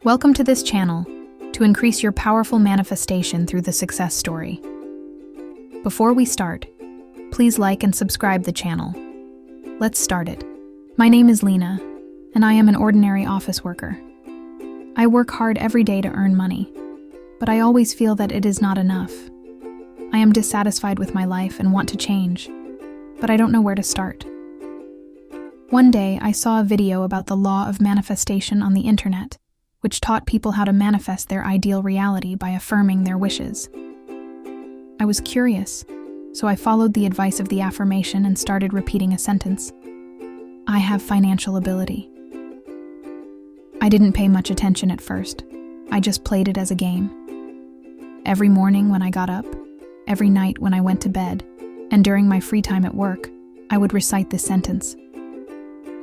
Welcome to this channel to increase your powerful manifestation through the success story. Before we start, please like and subscribe the channel. Let's start it. My name is Lena, and I am an ordinary office worker. I work hard every day to earn money, but I always feel that it is not enough. I am dissatisfied with my life and want to change, but I don't know where to start. One day, I saw a video about the law of manifestation on the internet, which taught people how to manifest their ideal reality by affirming their wishes. I was curious, so I followed the advice of the affirmation and started repeating a sentence. I have financial ability. I didn't pay much attention at first. I just played it as a game. Every morning when I got up, every night when I went to bed, and during my free time at work, I would recite this sentence.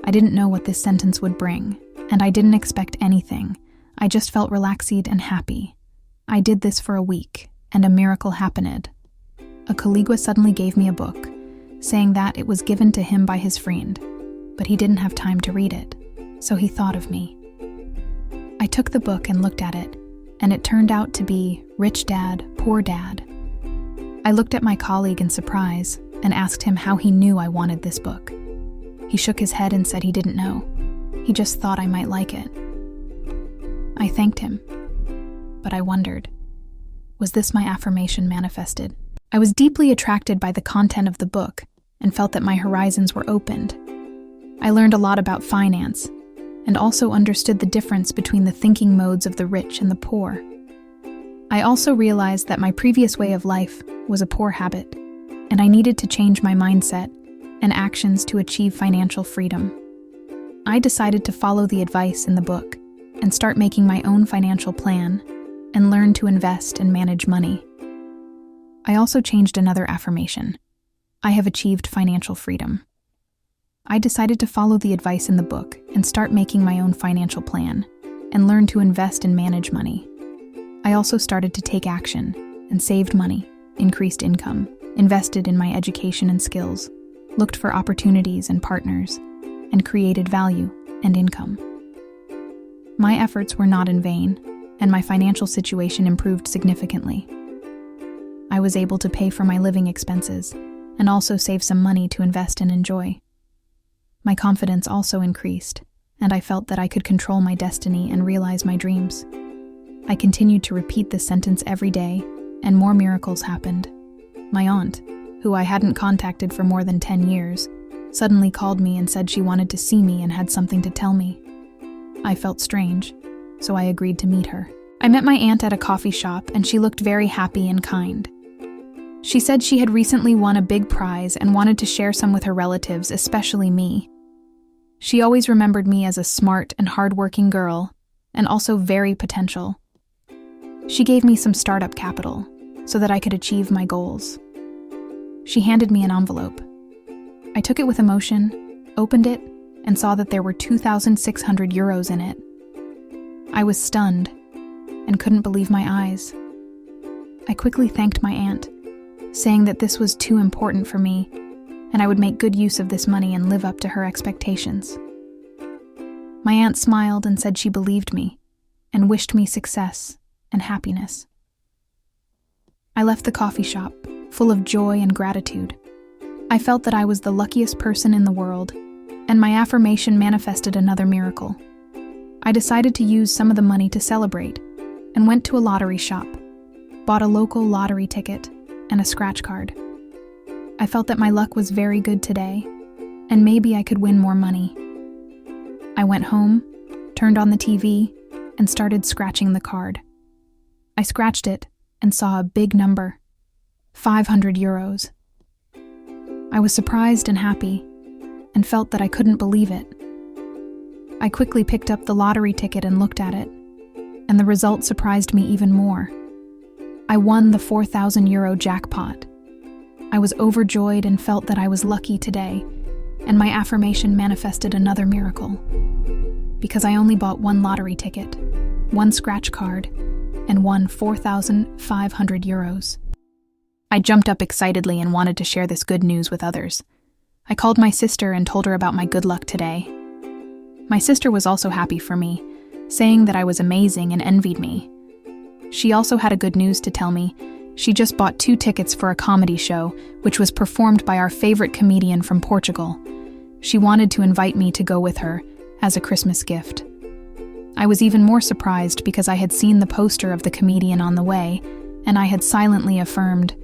I didn't know what this sentence would bring, and I didn't expect anything. I just felt relaxed and happy. I did this for a week, and a miracle happened. A colleague suddenly gave me a book, saying that it was given to him by his friend, but he didn't have time to read it, so he thought of me. I took the book and looked at it, and it turned out to be Rich Dad, Poor Dad. I looked at my colleague in surprise and asked him how he knew I wanted this book. He shook his head and said he didn't know. He just thought I might like it. I thanked him, but I wondered, was this my affirmation manifested? I was deeply attracted by the content of the book and felt that my horizons were opened. I learned a lot about finance and also understood the difference between the thinking modes of the rich and the poor. I also realized that my previous way of life was a poor habit, and I needed to change my mindset and actions to achieve financial freedom. I decided to follow the advice in the book and start making my own financial plan and learn to invest and manage money. I also changed another affirmation. I have achieved financial freedom. I decided to follow the advice in the book and start making my own financial plan and learn to invest and manage money. I also started to take action and saved money, increased income, invested in my education and skills, looked for opportunities and partners, and created value and income. My efforts were not in vain, and my financial situation improved significantly. I was able to pay for my living expenses and also save some money to invest and enjoy. My confidence also increased, and I felt that I could control my destiny and realize my dreams. I continued to repeat this sentence every day, and more miracles happened. My aunt, who I hadn't contacted for more than 10 years, suddenly called me and said she wanted to see me and had something to tell me. I felt strange, so I agreed to meet her. I met my aunt at a coffee shop, and she looked very happy and kind. She said she had recently won a big prize and wanted to share some with her relatives, especially me. She always remembered me as a smart and hardworking girl, and also very potential. She gave me some startup capital so that I could achieve my goals. She handed me an envelope. I took it with emotion, opened it, and saw that there were 2,600 euros in it. I was stunned and couldn't believe my eyes. I quickly thanked my aunt, saying that this was too important for me, and I would make good use of this money and live up to her expectations. My aunt smiled and said she believed me and wished me success and happiness. I left the coffee shop, full of joy and gratitude. I felt that I was the luckiest person in the world, and my affirmation manifested another miracle. I decided to use some of the money to celebrate and went to a lottery shop, bought a local lottery ticket and a scratch card. I felt that my luck was very good today, and maybe I could win more money. I went home, turned on the TV, and started scratching the card. I scratched it and saw a big number, 500 euros. I was surprised and happy, and felt that I couldn't believe it. I quickly picked up the lottery ticket and looked at it, and the result surprised me even more. I won the 4,000 euro jackpot. I was overjoyed and felt that I was lucky today, and my affirmation manifested another miracle. Because I only bought one lottery ticket, one scratch card, and won 4,500 euros. I jumped up excitedly and wanted to share this good news with others. I called my sister and told her about my good luck today. My sister was also happy for me, saying that I was amazing and envied me. She also had a good news to tell me. She just bought 2 tickets for a comedy show, which was performed by our favorite comedian from Portugal. She wanted to invite me to go with her as a Christmas gift. I was even more surprised because I had seen the poster of the comedian on the way, and I had silently affirmed,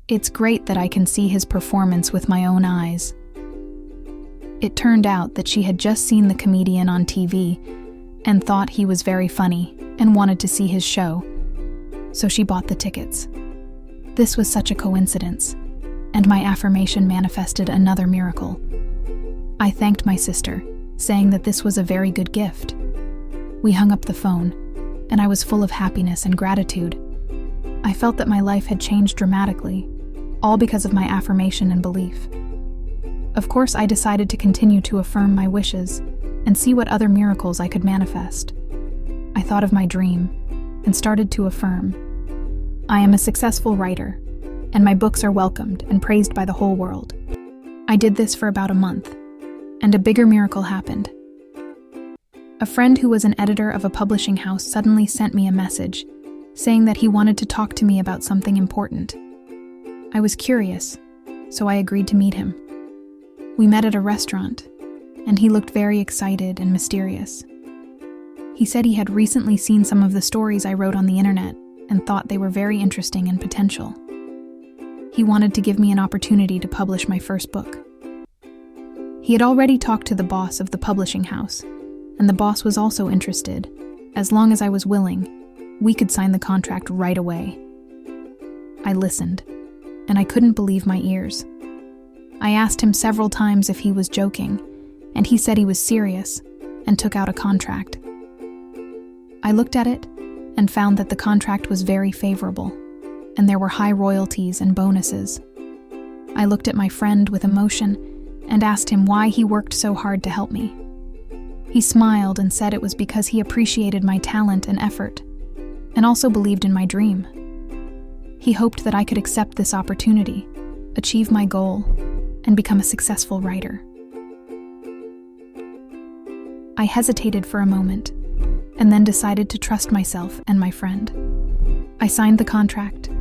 "It's great that I can see his performance with my own eyes." It turned out that she had just seen the comedian on TV and thought he was very funny and wanted to see his show, so she bought the tickets. This was such a coincidence, and my affirmation manifested another miracle. I thanked my sister, saying that this was a very good gift. We hung up the phone, and I was full of happiness and gratitude. I felt that my life had changed dramatically, all because of my affirmation and belief. Of course, I decided to continue to affirm my wishes and see what other miracles I could manifest. I thought of my dream and started to affirm. I am a successful writer, and my books are welcomed and praised by the whole world. I did this for about a month, and a bigger miracle happened. A friend who was an editor of a publishing house suddenly sent me a message, saying that he wanted to talk to me about something important. I was curious, so I agreed to meet him. We met at a restaurant, and he looked very excited and mysterious. He said he had recently seen some of the stories I wrote on the internet and thought they were very interesting and potential. He wanted to give me an opportunity to publish my first book. He had already talked to the boss of the publishing house, and the boss was also interested. As long as I was willing, we could sign the contract right away. I listened, and I couldn't believe my ears. I asked him several times if he was joking, and he said he was serious and took out a contract. I looked at it and found that the contract was very favorable, and there were high royalties and bonuses. I looked at my friend with emotion and asked him why he worked so hard to help me. He smiled and said it was because he appreciated my talent and effort, and also believed in my dream. He hoped that I could accept this opportunity, achieve my goal, and become a successful writer. I hesitated for a moment, and then decided to trust myself and my friend. I signed the contract,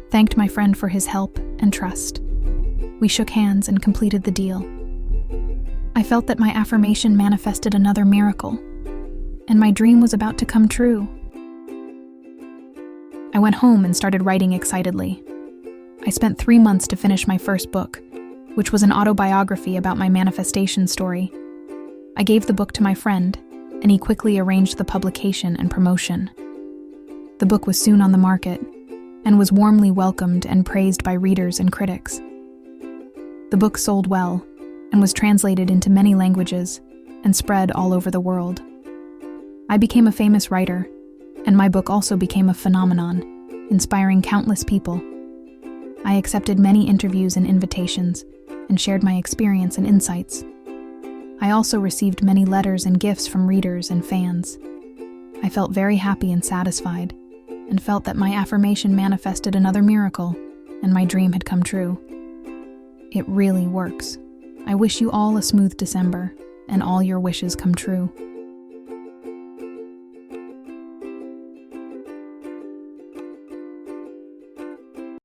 thanked my friend for his help and trust. We shook hands and completed the deal. I felt that my affirmation manifested another miracle, and my dream was about to come true. I went home and started writing excitedly. I spent 3 months to finish my first book, which was an autobiography about my manifestation story. I gave the book to my friend, and he quickly arranged the publication and promotion. The book was soon on the market, and was warmly welcomed and praised by readers and critics. The book sold well, and was translated into many languages, and spread all over the world. I became a famous writer, and my book also became a phenomenon, inspiring countless people. I accepted many interviews and invitations, and shared my experience and insights. I also received many letters and gifts from readers and fans. I felt very happy and satisfied, and felt that my affirmation manifested another miracle, and my dream had come true. It really works. I wish you all a smooth December, and all your wishes come true.